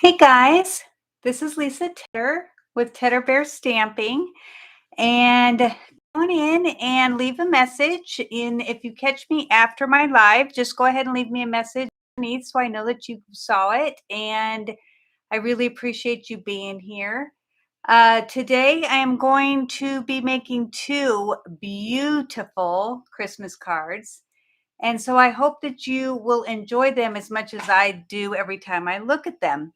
Hey guys, this is Lisa Titter with Titter Bear Stamping, and go on in and leave a message. If you catch me after my live, just go ahead and leave me a message underneath so I know that you saw it. And I really appreciate you being here. Today I am going to be making two beautiful Christmas cards. And so I hope that you will enjoy them as much as I do every time I look at them.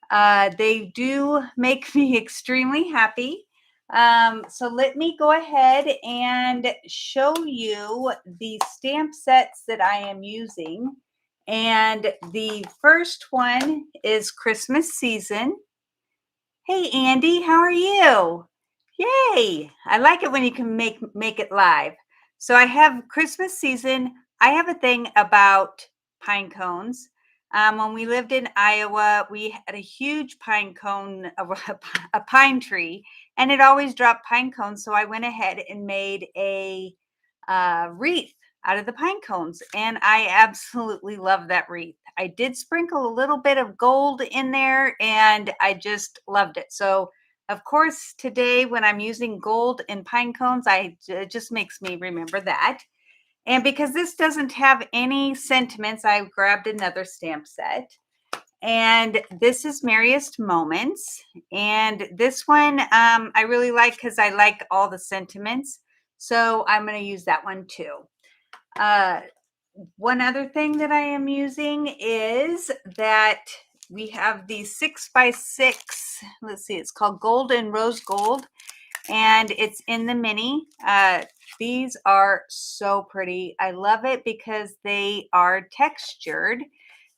They do make me extremely happy. So let me go ahead and show you the stamp sets that I am using. And the first one is Christmas season. Hey Andy, how are you? Yay! I like it when you can make it live. So I have Christmas season. I have a thing about pine cones. When we lived in Iowa, we had a huge pine cone, a pine tree, and it always dropped pine cones. So I went ahead and made a wreath out of the pine cones, and I absolutely love that wreath. I did sprinkle a little bit of gold in there, and I just loved it. So of course, today when I'm using gold in pine cones, it just makes me remember that. And because this doesn't have any sentiments, I grabbed another stamp set. And this is Merriest Moments. And this one I really like because I like all the sentiments. So I'm going to use that one too. One other thing that I am using is that we have the 6x6. Let's see, it's called Gold and Rose Gold, and it's in the mini. These are so pretty. I love it because they are textured.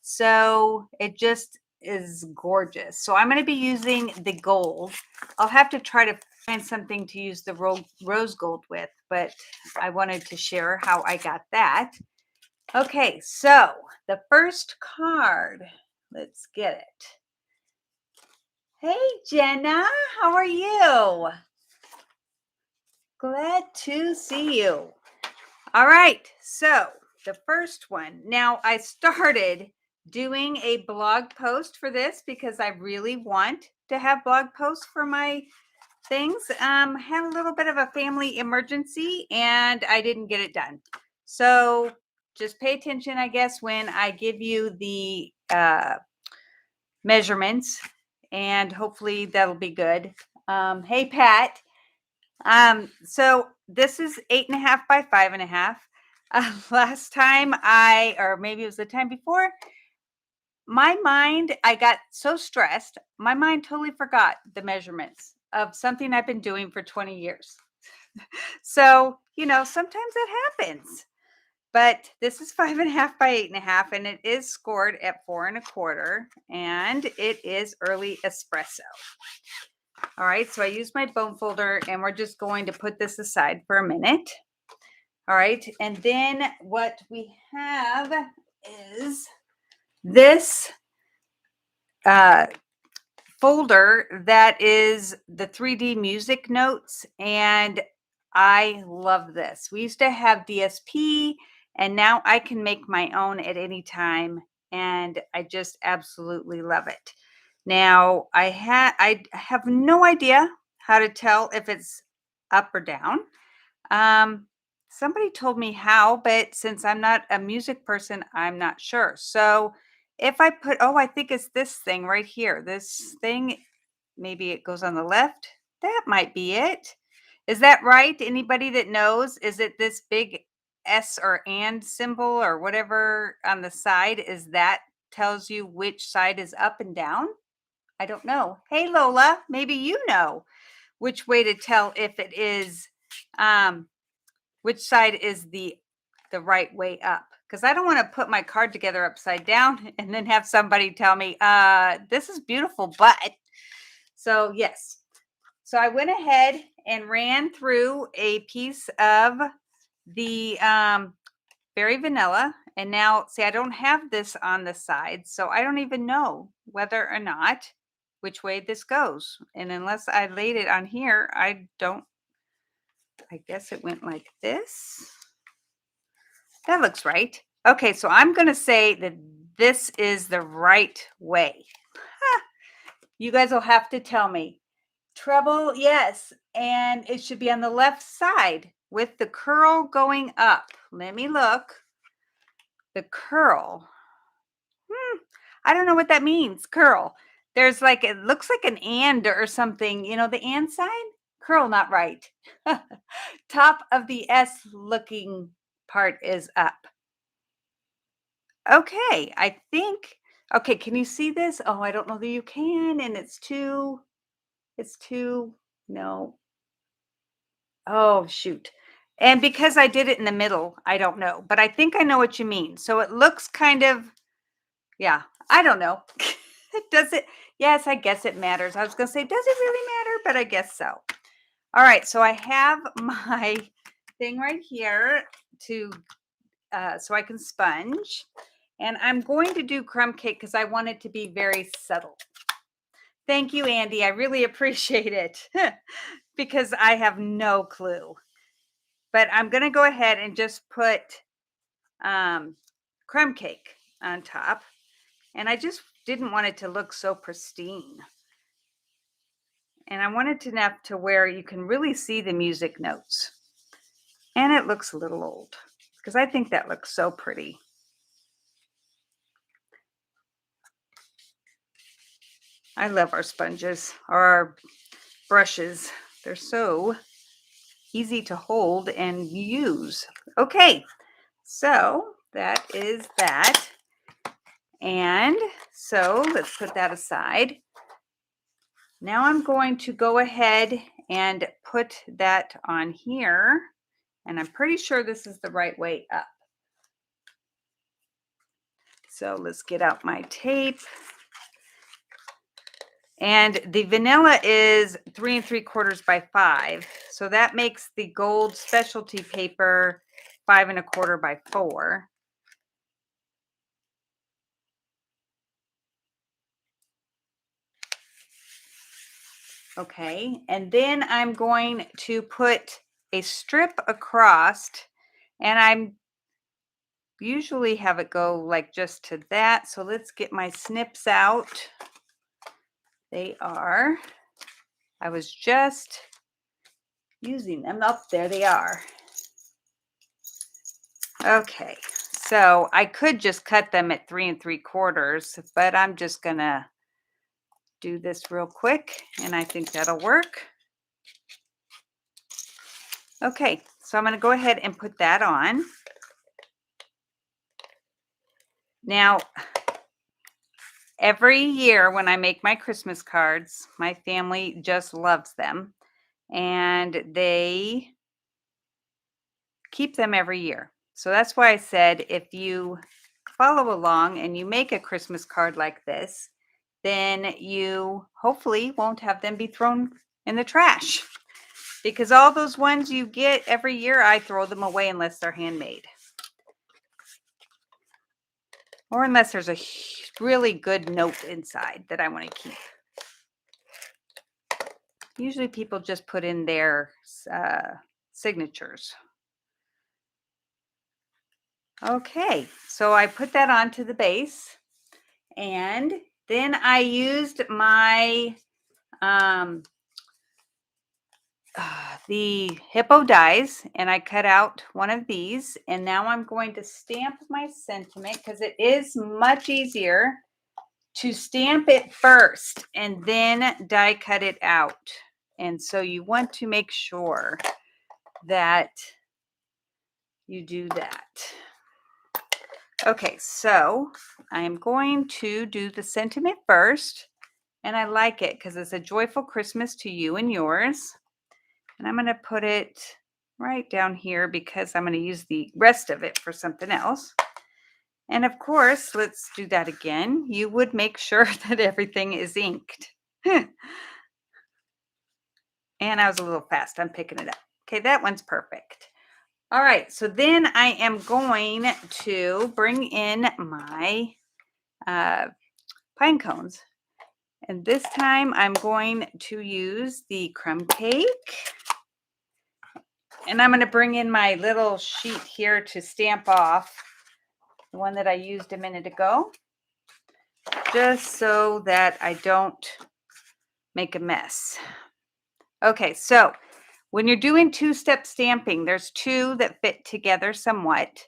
So it just is gorgeous. So I'm going to be using the gold. I'll have to try to find something to use the rose gold with, but I wanted to share how I got that. Okay, so the first card, let's get it. Hey, Jenna, how are you? Glad to see you. All right, so the first one. Now, I started doing a blog post for this because I really want to have blog posts for my things. Had a little bit of a family emergency and I didn't get it done. So just pay attention, I guess, when I give you the measurements, and hopefully that'll be good. Hey, Pat. So this is 8.5 by 5.5. Last time or maybe it was the time before, I got so stressed, my mind totally forgot the measurements of something I've been doing for 20 years. So, sometimes that happens. But this is 5.5 by 8.5, and it is scored at 4 1/4, and it is early espresso. All right, so I used my bone folder, and we're just going to put this aside for a minute. All right, and then what we have is this folder that is the 3D music notes, and I love this. We used to have DSP, and now I can make my own at any time, and I just absolutely love it. Now, I have no idea how to tell if it's up or down. Somebody told me how, but since I'm not a music person, I'm not sure. So if I I think it's this thing right here. This thing, maybe it goes on the left. That might be it. Is that right? Anybody that knows? Is it this big S or and symbol or whatever on the side? Is that tells you which side is up and down? I don't know. Hey Lola, maybe you know which way to tell if it is which side is the right way up, because I don't want to put my card together upside down and then have somebody tell me this is beautiful, but so yes. So I went ahead and ran through a piece of the Berry Vanilla, and now see, I don't have this on the side, so I don't even know whether or not which way this goes. And unless I laid it on here, I guess it went like this. That looks right. Okay, so I'm going to say that this is the right way. You guys will have to tell me. Treble, yes. And it should be on the left side with the curl going up. Let me look. The curl. I don't know what that means. Curl. There's like, it looks like an and or something. You know, the and sign? Curl, not right. Top of the S looking part is up. Okay, I think, okay, can you see this? Oh, I don't know that you can, and it's too, no. Oh, shoot. And because I did it in the middle, I don't know, but I think I know what you mean. So it looks kind of, yeah, I don't know. Does it? Yes, I guess it matters. I was going to say, does it really matter? But I guess so. All right, so I have my thing right here to, so I can sponge. And I'm going to do crumb cake because I want it to be very subtle. Thank you, Andy. I really appreciate it because I have no clue. But I'm going to go ahead and just put crumb cake on top. And I just didn't want it to look so pristine. And I wanted it enough to where you can really see the music notes. And it looks a little old because I think that looks so pretty. I love our sponges or our brushes. They're so easy to hold and use. Okay, so that is that. And so let's put that aside. Now I'm going to go ahead and put that on here. And I'm pretty sure this is the right way up. So let's get out my tape. And the vanilla is 3 3/4 by 5. So that makes the gold specialty paper 5 1/4 by 4. Okay, and then I'm going to put a strip across, and I'm usually have it go like just to that. So let's get my snips out. They are, I was just using them. Up there they are. Okay, so I could just cut them at 3 3/4, but I'm just gonna do this real quick, and I think that'll work. Okay, so I'm gonna go ahead and put that on. Now, every year when I make my Christmas cards, my family just loves them, and they keep them every year. So that's why I said if you follow along and you make a Christmas card like this, then you hopefully won't have them be thrown in the trash. Because all those ones you get every year, I throw them away unless they're handmade. Or unless there's a really good note inside that I want to keep. Usually people just put in their signatures. Okay, so I put that onto the base. And then I used my the hippo dies, and I cut out one of these, and now I'm going to stamp my sentiment because it is much easier to stamp it first and then die cut it out. And so you want to make sure that you do that. Okay, so I'm going to do the sentiment first, and I like it because it's a joyful Christmas to you and yours. And I'm going to put it right down here because I'm going to use the rest of it for something else. And of course, let's do that again. You would make sure that everything is inked. And I was a little fast. I'm picking it up. Okay, that one's perfect. All right, so then I am going to bring in my pine cones. And this time I'm going to use the crumb cake. And I'm going to bring in my little sheet here to stamp off the one that I used a minute ago, just so that I don't make a mess. Okay, so when you're doing two-step stamping, there's two that fit together somewhat.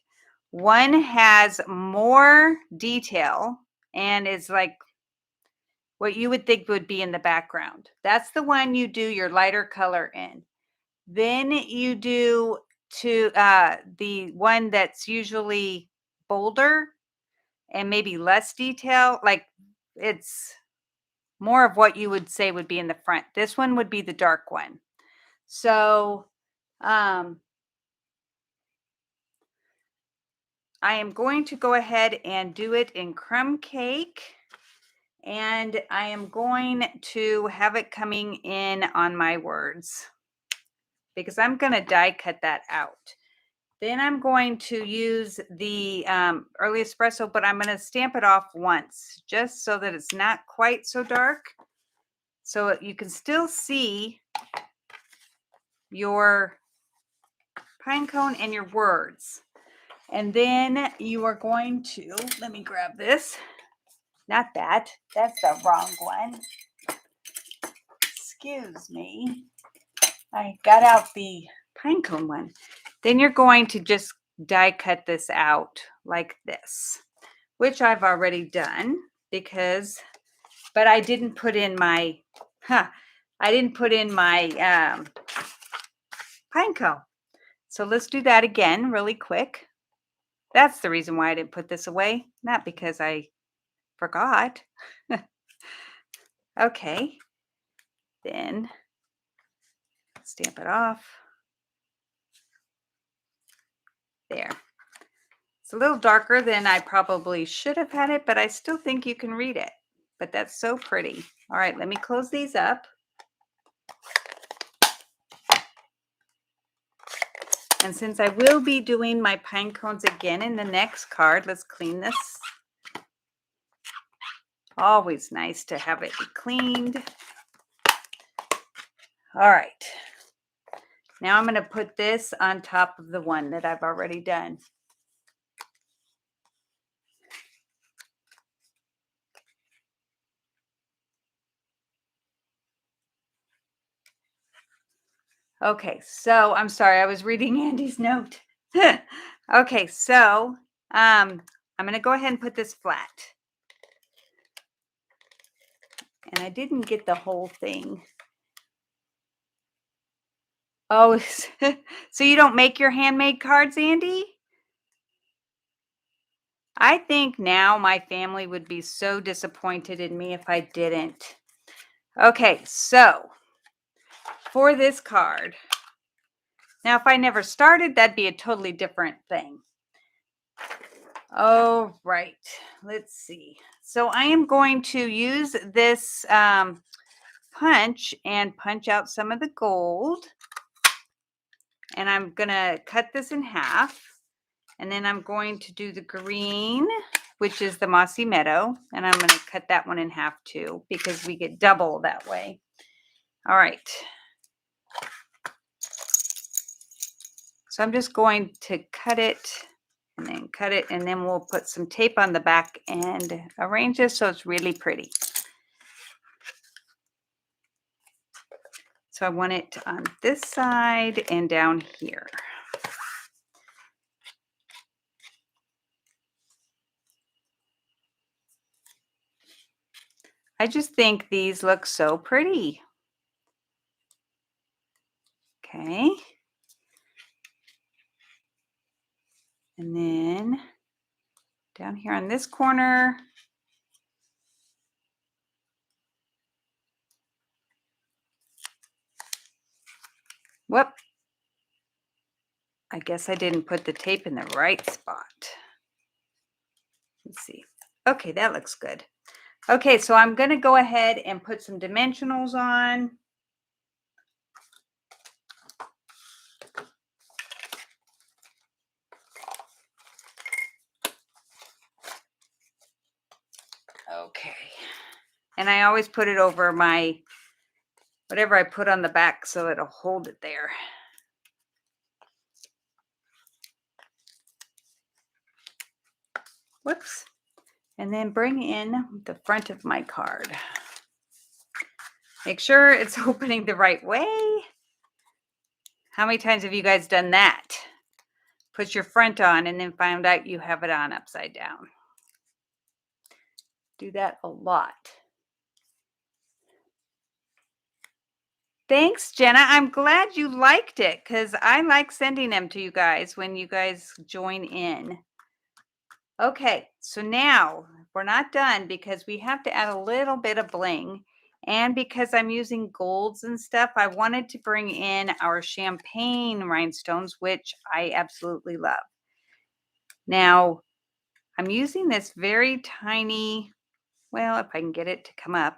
One has more detail and is like what you would think would be in the background. That's the one you do your lighter color in. Then you do the one that's usually bolder and maybe less detail. Like it's more of what you would say would be in the front. This one would be the dark one. So I am going to go ahead and do it in Crumb Cake. And I am going to have it coming in on my words because I'm going to die cut that out. Then I'm going to use the early espresso, but I'm going to stamp it off once just so that it's not quite so dark. So you can still see your pine cone and your words. And then you are going to, let me grab this. Not that, that's the wrong one. Excuse me. I got out the pine cone one. Then you're going to just die cut this out like this, which I've already done but I didn't put in my, pine cone. So let's do that again really quick. That's the reason why I didn't put this away, not because I forgot. Okay, then stamp it off. There. It's a little darker than I probably should have had it, but I still think you can read it. But that's so pretty. All right, let me close these up. And since I will be doing my pine cones again in the next card, let's clean this. Always nice to have it cleaned. All right. Now I'm going to put this on top of the one that I've already done. Okay, so I'm sorry, I was reading Andy's note. Okay, so I'm going to go ahead and put this flat. And I didn't get the whole thing. Oh, so you don't make your handmade cards, Andy? I think now my family would be so disappointed in me if I didn't. Okay, so for this card, now if I never started, that'd be a totally different thing. Oh, right. Let's see. So I am going to use this punch and punch out some of the gold. And I'm going to cut this in half. And then I'm going to do the green, which is the Mossy Meadow. And I'm going to cut that one in half too, because we get double that way. All right. So I'm just going to cut it and then cut it. And then we'll put some tape on the back and arrange this so it's really pretty. So I want it on this side and down here. I just think these look so pretty. Okay. And then down here on this corner, whoop. I guess I didn't put the tape in the right spot. Let's see. Okay, that looks good. Okay, so I'm going to go ahead and put some dimensionals on. Okay. And I always put it over my, whatever I put on the back so it'll hold it there. Whoops. And then bring in the front of my card. Make sure it's opening the right way. How many times have you guys done that? Put your front on and then found out you have it on upside down. Do that a lot. Thanks, Jenna. I'm glad you liked it because I like sending them to you guys when you guys join in. Okay, so now we're not done because we have to add a little bit of bling. And because I'm using golds and stuff, I wanted to bring in our champagne rhinestones, which I absolutely love. Now, I'm using this very tiny, well, if I can get it to come up,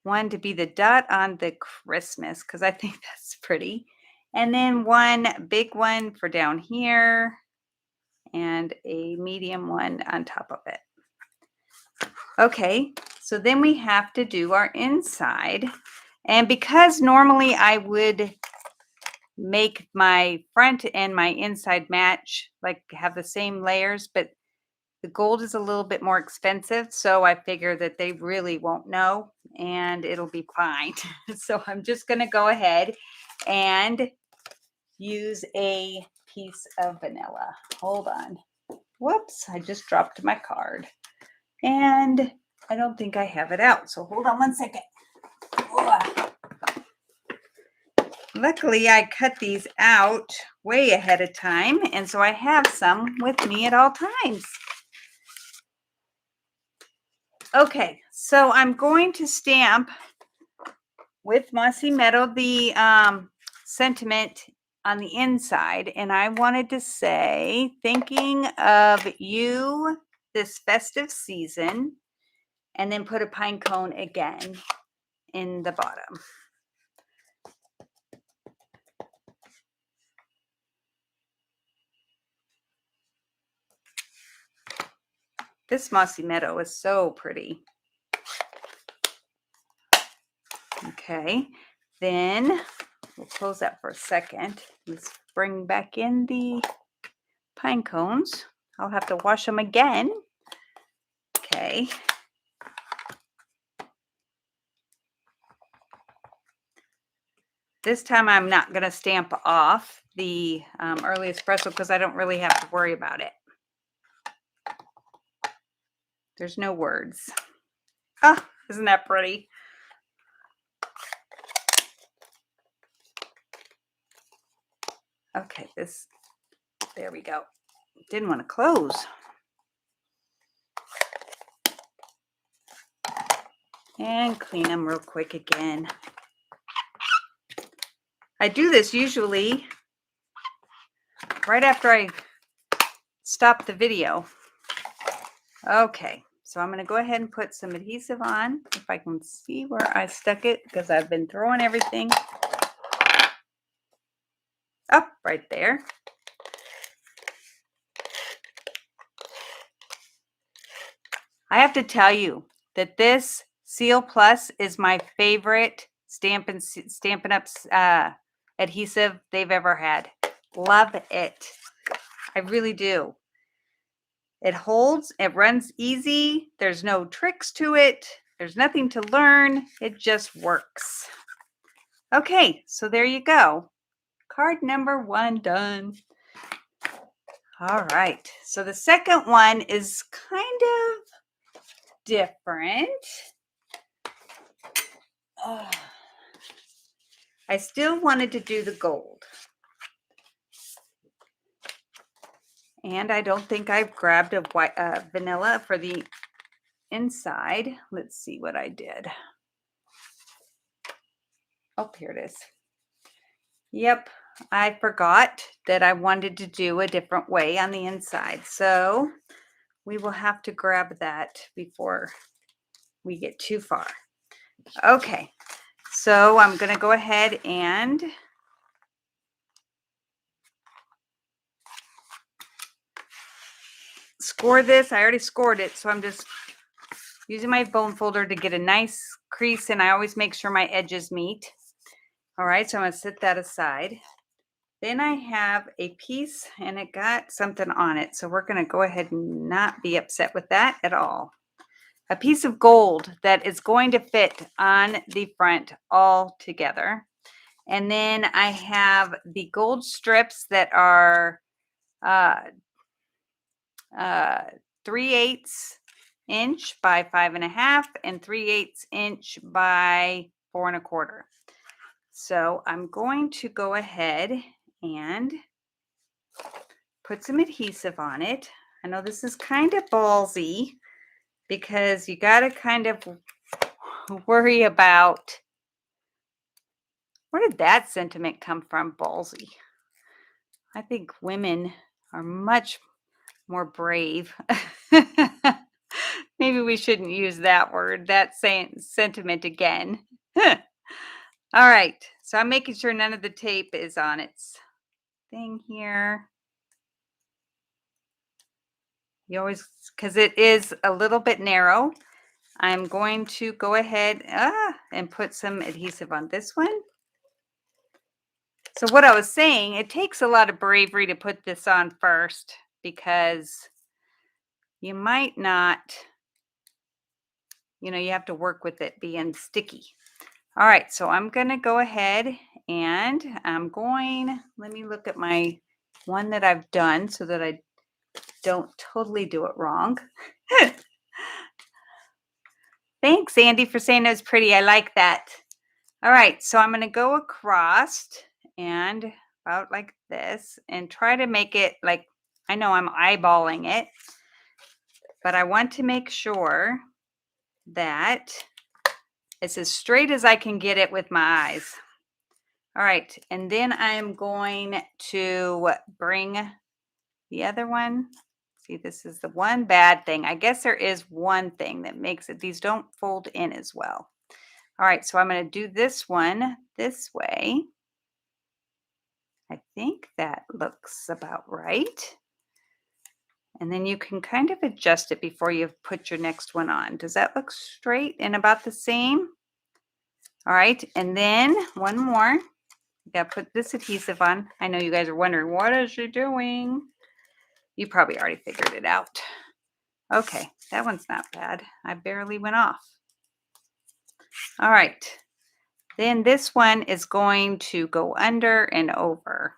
one to be the dot on the Christmas, because I think that's pretty. And then one big one for down here and a medium one on top of it. Okay, so then we have to do our inside. And because normally I would make my front and my inside match, like have the same layers, but the gold is a little bit more expensive, so I figure that they really won't know and it'll be fine. So I'm just going to go ahead and use a piece of vanilla. Hold on. Whoops, I just dropped my card. And I don't think I have it out, so hold on one second. Ugh. Luckily, I cut these out way ahead of time, and so I have some with me at all times. Okay, so I'm going to stamp with Mossy Meadow the sentiment on the inside, and I wanted to say, thinking of you this festive season, and then put a pine cone again in the bottom. This Mossy Meadow is so pretty. Okay, then we'll close that for a second. Let's bring back in the pine cones. I'll have to wash them again. Okay. This time I'm not going to stamp off the early espresso because I don't really have to worry about it. There's no words. Oh, isn't that pretty? Okay, there we go. Didn't want to close. And clean them real quick again. I do this usually right after I stop the video. Okay, so I'm going to go ahead and put some adhesive on, if I can see where I stuck it, because I've been throwing everything up right there. I have to tell you that this Seal Plus is my favorite Stampin' Up adhesive they've ever had. Love it. I really do. It holds, it runs easy. There's no tricks to it. There's nothing to learn. It just works. Okay, so there you go. Card number 1 done. All right, so the second one is kind of different. I still wanted to do the gold. And I don't think I've grabbed a white vanilla for the inside. Let's see what I did. Oh, here it is. Yep, I forgot that I wanted to do a different way on the inside. So we will have to grab that before we get too far. Okay, so I'm going to go ahead and score this. I already scored it, so I'm just using my bone folder to get a nice crease, and I always make sure my edges meet. All right, so I'm going to set that aside. Then I have a piece, and it got something on it, so we're going to go ahead and not be upset with that at all. a piece of gold that is going to fit on the front all together. And then I have the gold strips that are uh, 3/8 inch by 5.5 and 3/8 inch by 4.25. So I'm going to go ahead and put some adhesive on it. I know this is kind of ballsy because you got to kind of worry about, where did that sentiment come from, ballsy? I think women are much more brave. Maybe we shouldn't use that word, that sentiment again. All right, so I'm making sure none of the tape is on its thing here. You always, because it is a little bit narrow, I'm going to go ahead and put some adhesive on this one. So what I was saying, it takes a lot of bravery to put this on first because you might not, you have to work with it being sticky. All right, so I'm going to go ahead and let me look at my one that I've done so that I don't totally do it wrong. Thanks, Andy, for saying it was pretty. I like that. All right, so I'm going to go across and about like this and try to make it like, I know I'm eyeballing it, but I want to make sure that it's as straight as I can get it with my eyes. All right, and then I'm going to bring the other one. See, this is the one bad thing. I guess there is one thing that makes it, these don't fold in as well. All right, so I'm going to do this one this way. I think that looks about right. And then you can kind of adjust it before you put your next one on. Does that look straight and about the same? All right, and then one more. You got to put this adhesive on. I know you guys are wondering, what is she doing? You probably already figured it out. Okay, that one's not bad. I barely went off. All right, then this one is going to go under and over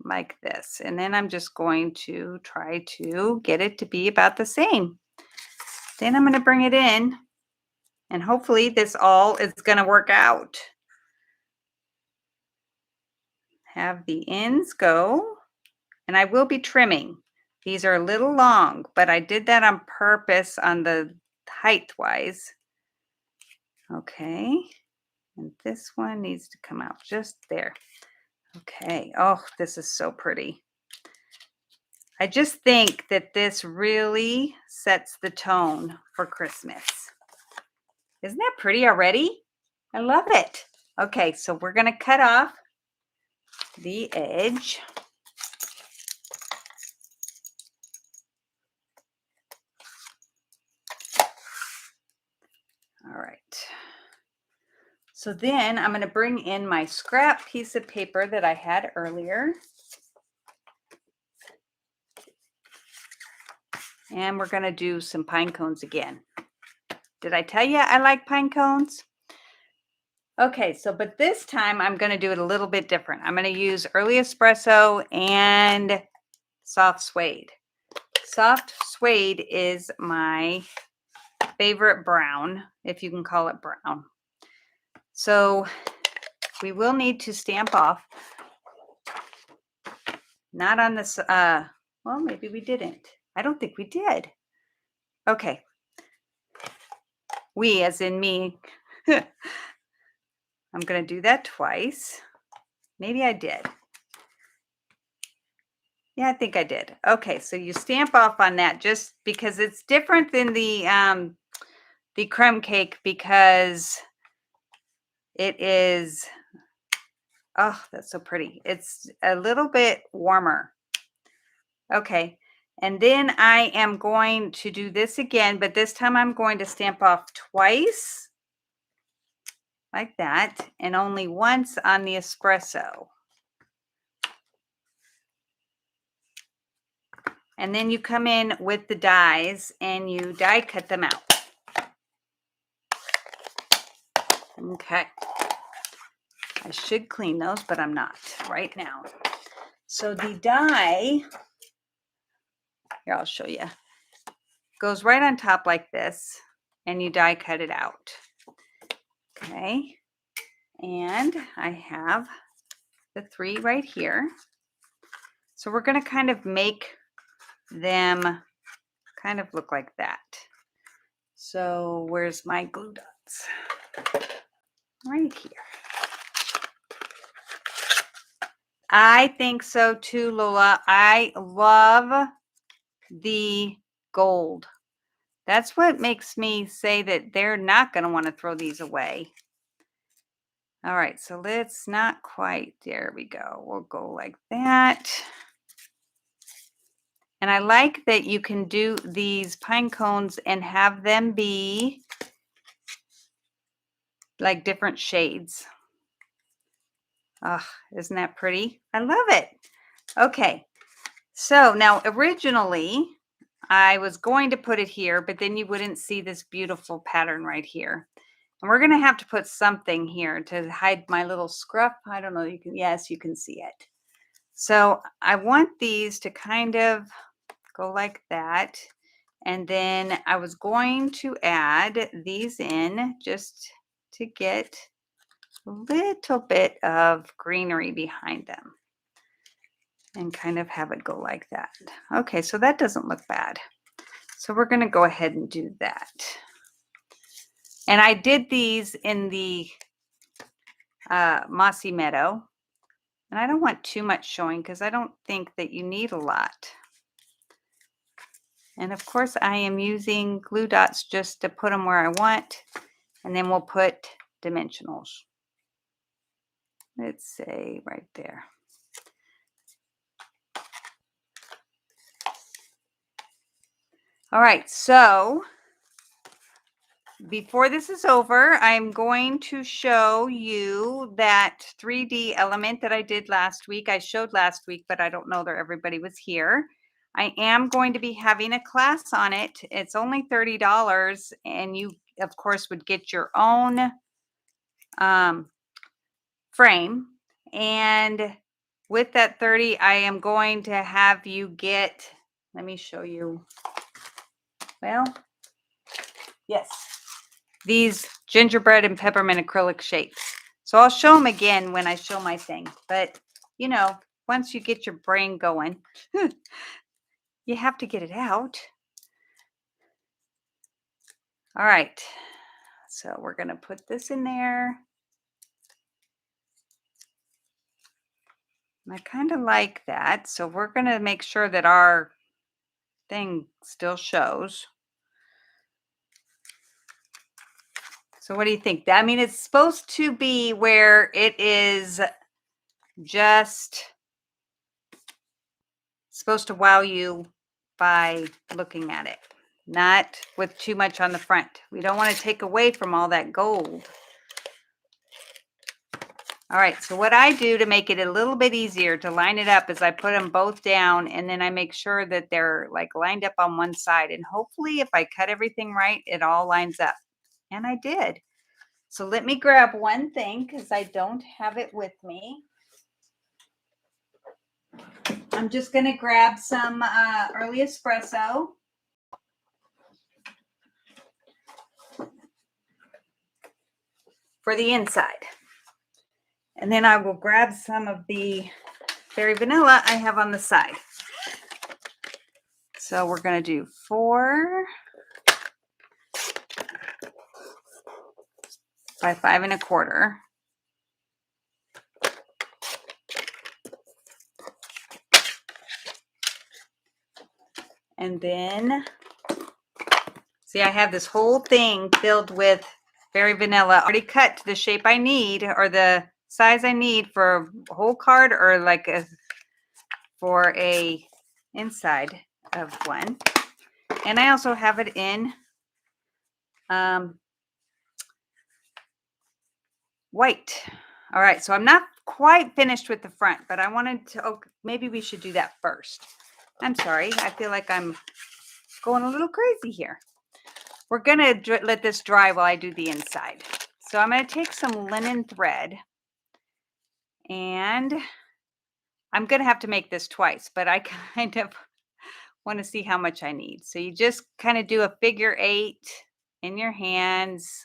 like this. And then I'm just going to try to get it to be about the same. Then I'm going to bring it in and hopefully this all is going to work out. Have the ends go, and I will be trimming. These are a little long, but I did that on purpose on the height wise. Okay, and this one needs to come out just there. Okay, oh, this is so pretty. I just think that this really sets the tone for Christmas. Isn't that pretty already? I love it. Okay, so we're going to cut off the edge. All right. So then I'm going to bring in my scrap piece of paper that I had earlier. And we're going to do some pine cones again. Did I tell you I like pine cones? Okay, so but this time I'm going to do it a little bit different. I'm going to use early espresso and soft suede. Soft suede is my favorite brown, if you can call it brown. So we will need to stamp off. Not on this, well, maybe we didn't. I don't think we did. Okay. We, as in me. I'm going to do that twice. Maybe I did. Yeah, I think I did. Okay, so you stamp off on that just because it's different than the crumb cake because it is, oh, that's so pretty. It's a little bit warmer. Okay, and then I am going to do this again, but this time I'm going to stamp off twice like that and only once on the espresso. And then you come in with the dies and you die cut them out. Okay. I should clean those, but I'm not right now. So the die, here, I'll show you, goes right on top like this, and you die cut it out. Okay. And I have the 3 right here. So we're going to kind of make them kind of look like that. So where's my glue dots? Right here. I think so too, Lola. I love the gold. That's what makes me say that they're not going to want to throw these away. All right, so let's not quite, there we go. We'll go like that. And I like that you can do these pine cones and have them be like different shades. Oh, isn't that pretty? I love it. Okay, so now originally I was going to put it here, but then you wouldn't see this beautiful pattern right here. And we're going to have to put something here to hide my little scruff. I don't know. You can, yes, you can see it. So I want these to kind of go like that. And then I was going to add these in just to get a little bit of greenery behind them and kind of have it go like that. Okay, so that doesn't look bad. So we're going to go ahead and do that. And I did these in the mossy meadow. And I don't want too much showing because I don't think that you need a lot. And of course I am using glue dots just to put them where I want. And then we'll put dimensionals. Let's say right there. All right, so before this is over, I'm going to show you that 3D element that I did last week. I showed last week, but I don't know that everybody was here. I am going to be having a class on it. It's only $30, and you, of course, would get your own frame. And with that 30, I am going to have you get, let me show you. Well, yes, these gingerbread and peppermint acrylic shapes. So I'll show them again when I show my thing. But, you know, once you get your brain going, you have to get it out. All right. So we're going to put this in there. And I kind of like that. So we're going to make sure that our thing still shows. So what do you think? I mean, it's supposed to be where it is just supposed to wow you by looking at it, not with too much on the front. We don't want to take away from all that gold. All right, so what I do to make it a little bit easier to line it up is I put them both down, and then I make sure that they're like lined up on one side. And hopefully if I cut everything right, it all lines up. And I did. So let me grab one thing because I don't have it with me. I'm just going to grab some early espresso. For the inside. And then I will grab some of the berry vanilla I have on the side. So we're going to do 4 by 5 1/4. And then, see, I have this whole thing filled with berry vanilla already cut to the shape I need or the size I need for a whole card or like for a inside of one. And I also have it in white. All right, so I'm not quite finished with the front, but I wanted to, oh, maybe we should do that first. I'm sorry, I feel like I'm going a little crazy here. We're gonna let this dry while I do the inside. So I'm going to take some linen thread, and I'm going to have to make this twice, but I kind of want to see how much I need. So you just kind of do a figure 8 in your hands.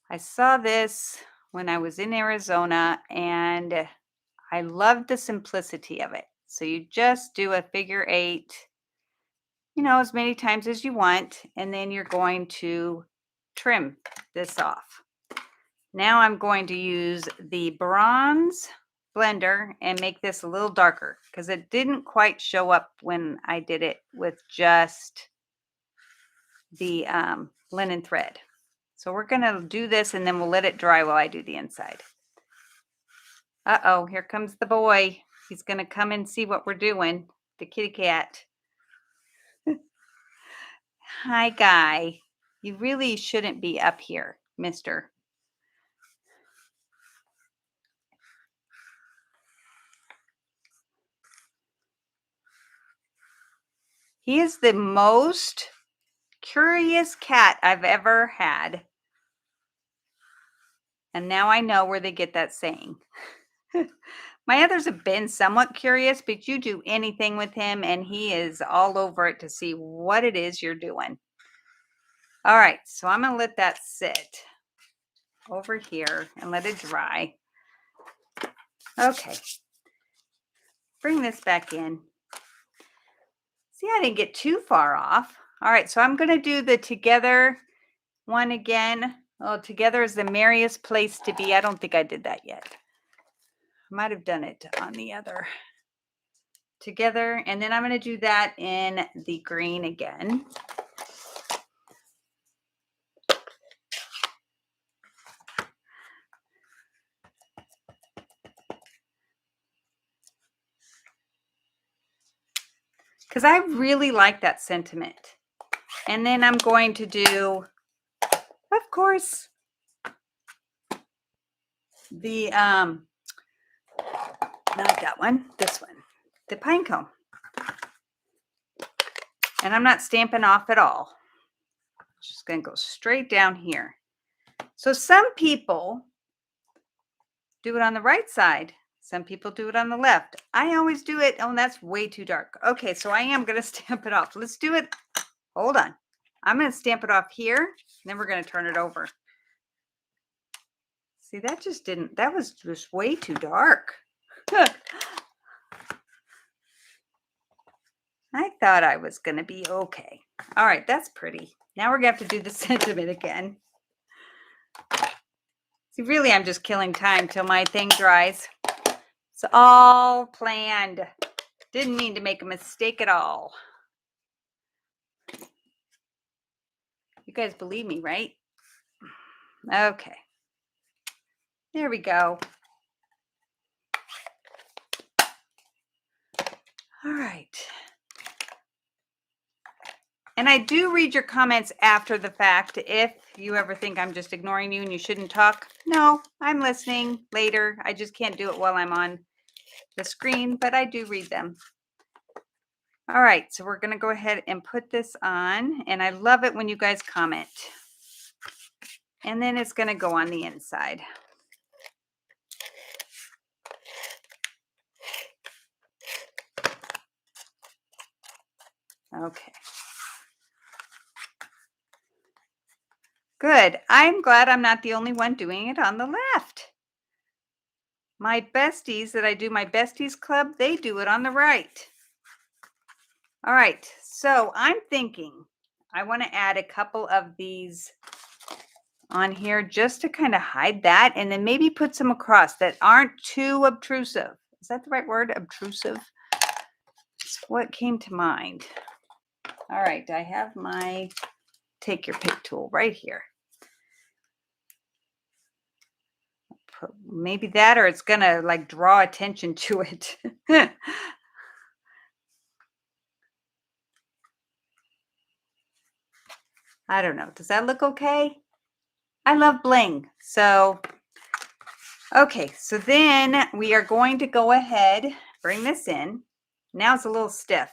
I saw this when I was in Arizona, and I loved the simplicity of it. So you just do a figure 8, as many times as you want, and then you're going to trim this off. Now I'm going to use the bronze blender and make this a little darker because it didn't quite show up when I did it with just the linen thread. So we're going to do this and then we'll let it dry while I do the inside. Uh-oh, here comes the boy. He's going to come and see what we're doing. The kitty cat. Hi, Guy. You really shouldn't be up here, mister. He is the most curious cat I've ever had. And now I know where they get that saying. My others have been somewhat curious, but you do anything with him and he is all over it to see what it is you're doing. All right, so I'm going to let that sit over here and let it dry. Okay. Bring this back in. See, I didn't get too far off. All right, so I'm going to do the together one again. Oh, together is the merriest place to be. I don't think I did that yet. I might have done it on the other. Together, and then I'm going to do that in the green again. Because I really like that sentiment. And then I'm going to do, of course, the, not that one, this one, the pine cone. And I'm not stamping off at all. Just going to go straight down here. So some people do it on the right side. Some people do it on the left. I always do it. Oh, that's way too dark. Okay, so I am going to stamp it off. Let's do it. Hold on. I'm going to stamp it off here. And then we're going to turn it over. See, that was just way too dark. I thought I was going to be okay. All right, that's pretty. Now we're going to have to do the sentiment again. See, really, I'm just killing time till my thing dries. It's all planned. Didn't mean to make a mistake at all. You guys believe me, right? Okay. There we go. All right. And I do read your comments after the fact. If you ever think I'm just ignoring you and you shouldn't talk, no, I'm listening later. I just can't do it while I'm on the screen, but I do read them. All right, so we're going to go ahead and put this on. And I love it when you guys comment. And then it's going to go on the inside. Okay. Good. I'm glad I'm not the only one doing it on the left. My besties that I do my besties club, they do it on the right. All right. So I'm thinking I want to add a couple of these on here just to kind of hide that, and then maybe put some across that aren't too obtrusive. Is that the right word? Obtrusive? It's what came to mind. All right. I have my take your pick tool right here. Maybe that, or it's gonna like draw attention to it. I don't know. Does that look okay? I love bling. So, okay. So then we are going to go ahead, bring this in. Now it's a little stiff,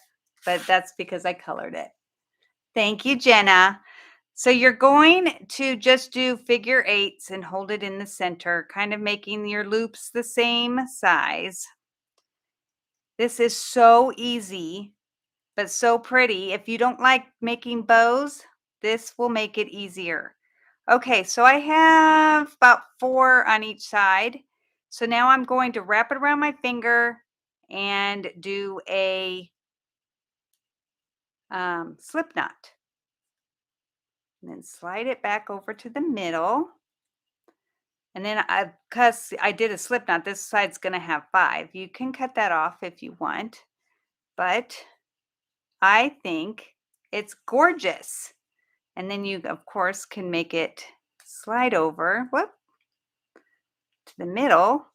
but that's because I colored it. Thank you, Jenna. So you're going to just do figure eights and hold it in the center, kind of making your loops the same size. This is so easy, but so pretty. If you don't like making bows, this will make it easier. Okay, so I have about 4 on each side. So now I'm going to wrap it around my finger and do a slip knot. And then slide it back over to the middle. And then because I did a slip knot, this side's going to have 5. You can cut that off if you want, but I think it's gorgeous. And then you, of course, can make it slide over, to the middle,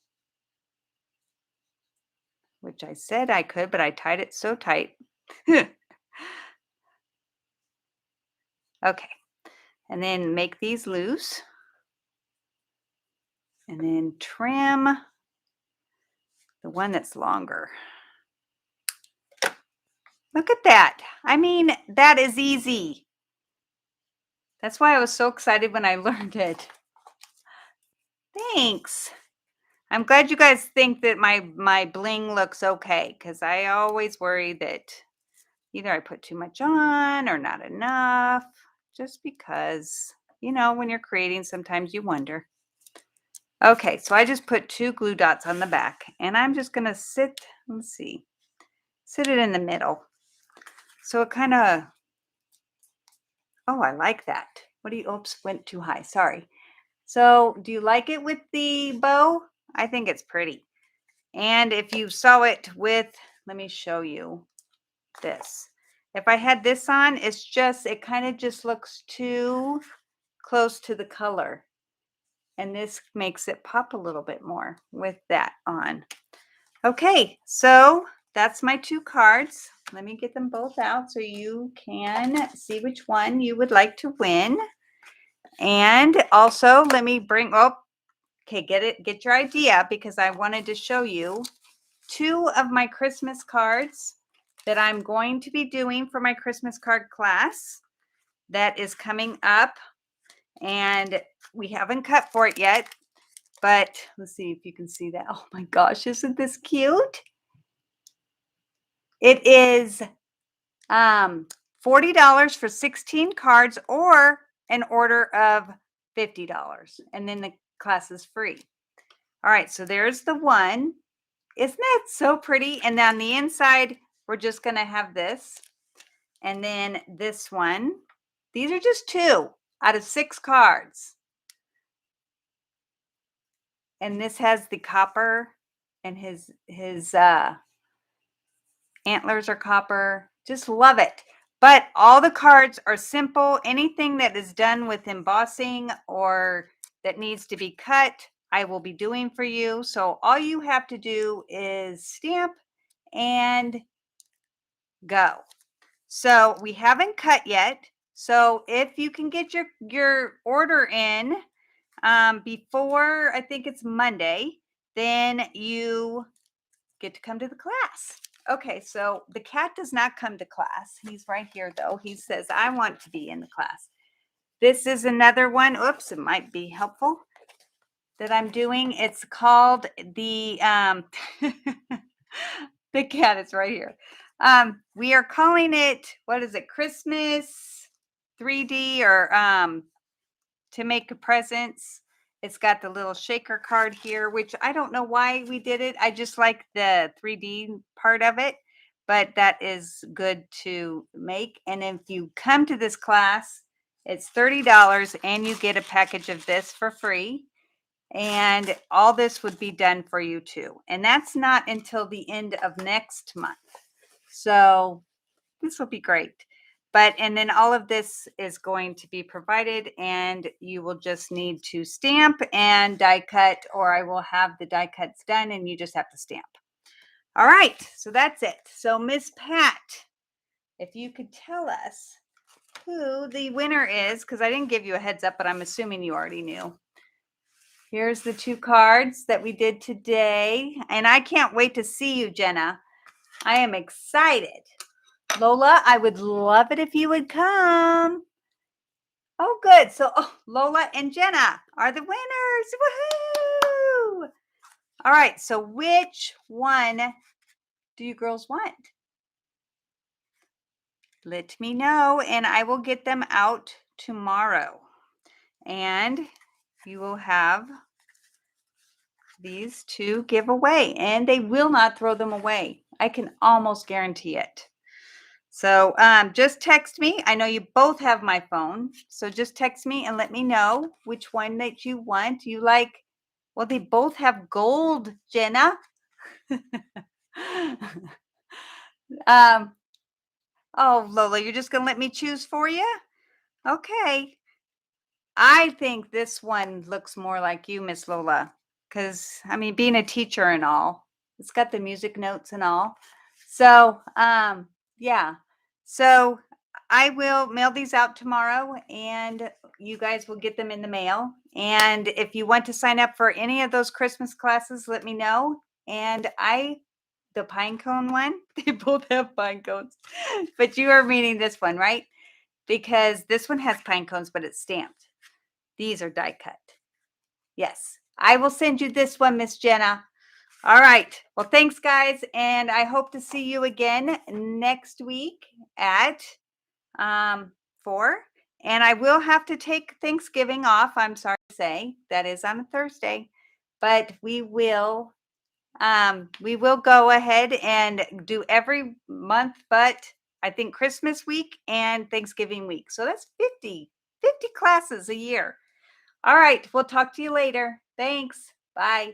which I said I could, but I tied it so tight. Okay. And then make these loose. And then trim the one that's longer. Look at that. I mean, that is easy. That's why I was so excited when I learned it. Thanks. I'm glad you guys think that my bling looks okay, because I always worry that either I put too much on or not enough, just because, when you're creating, sometimes you wonder. Okay, so I just put 2 glue dots on the back, and I'm just going to sit it in the middle. So it kind of, oh, I like that. Oops, went too high. Sorry. So do you like it with the bow? I think it's pretty. And if you sew it with, let me show you this. If I had this on, it kind of just looks too close to the color. And this makes it pop a little bit more with that on. Okay, so that's my 2 cards. Let me get them both out so you can see which one you would like to win. And also let me bring, okay, get your idea, because I wanted to show you 2 of my Christmas cards that I'm going to be doing for my Christmas card class that is coming up. And we haven't cut for it yet, but let's see if you can see that. Oh my gosh, isn't this cute? It is $40 for 16 cards or an order of $50. And then the class is free. All right, so there's the one. Isn't that so pretty? And on the inside, we're just going to have this. And then this one. These are just 2 out of 6 cards. And this has the copper, and his antlers are copper. Just love it. But all the cards are simple. Anything that is done with embossing or that needs to be cut, I will be doing for you. So all you have to do is stamp and go. So we haven't cut yet. So if you can get your order in before, I think it's Monday, then you get to come to the class. Okay, so the cat does not come to class. He's right here, though. He says, I want to be in the class. This is another one. Oops, it might be helpful that I'm doing. It's called the, the cat is right here. We are calling it, what is it, Christmas 3D or to make presents. It's got the little shaker card here, which I don't know why we did it. I just like the 3D part of it, but that is good to make. And if you come to this class, it's $30 and you get a package of this for free. And all this would be done for you too. And that's not until the end of next month. So this will be great. And then all of this is going to be provided, and you will just need to stamp and die cut, or I will have the die cuts done and you just have to stamp. All right, so that's it. So Miss Pat, if you could tell us who the winner is, because I didn't give you a heads up, but I'm assuming you already knew. Here's the 2 cards that we did today, and I can't wait to see you, Jenna. I am excited. Lola, I would love it if you would come. Oh, good. So Lola and Jenna are the winners. Woohoo! All right. So which one do you girls want? Let me know and I will get them out tomorrow. And you will have these to give away and they will not throw them away. I can almost guarantee it. So just text me. I know you both have my phone. So just text me and let me know which one that you want. You like, well, they both have gold, Jenna. um, oh, Lola, you're just going to let me choose for you? Okay. I think this one looks more like you, Miss Lola, because I mean, being a teacher and all, it's got the music notes and all. So, yeah. So I will mail these out tomorrow, and you guys will get them in the mail. And if you want to sign up for any of those Christmas classes, let me know. And the pine cone one, they both have pine cones, but you are meaning this one, right? Because this one has pine cones, but it's stamped. These are die cut. Yes, I will send you this one, Miss Jenna. All right. Well, thanks, guys. And I hope to see you again next week at 4. And I will have to take Thanksgiving off. I'm sorry to say that is on a Thursday, but we will go ahead and do every month, but I think Christmas week and Thanksgiving week. So that's 50 classes a year. All right. We'll talk to you later. Thanks. Bye.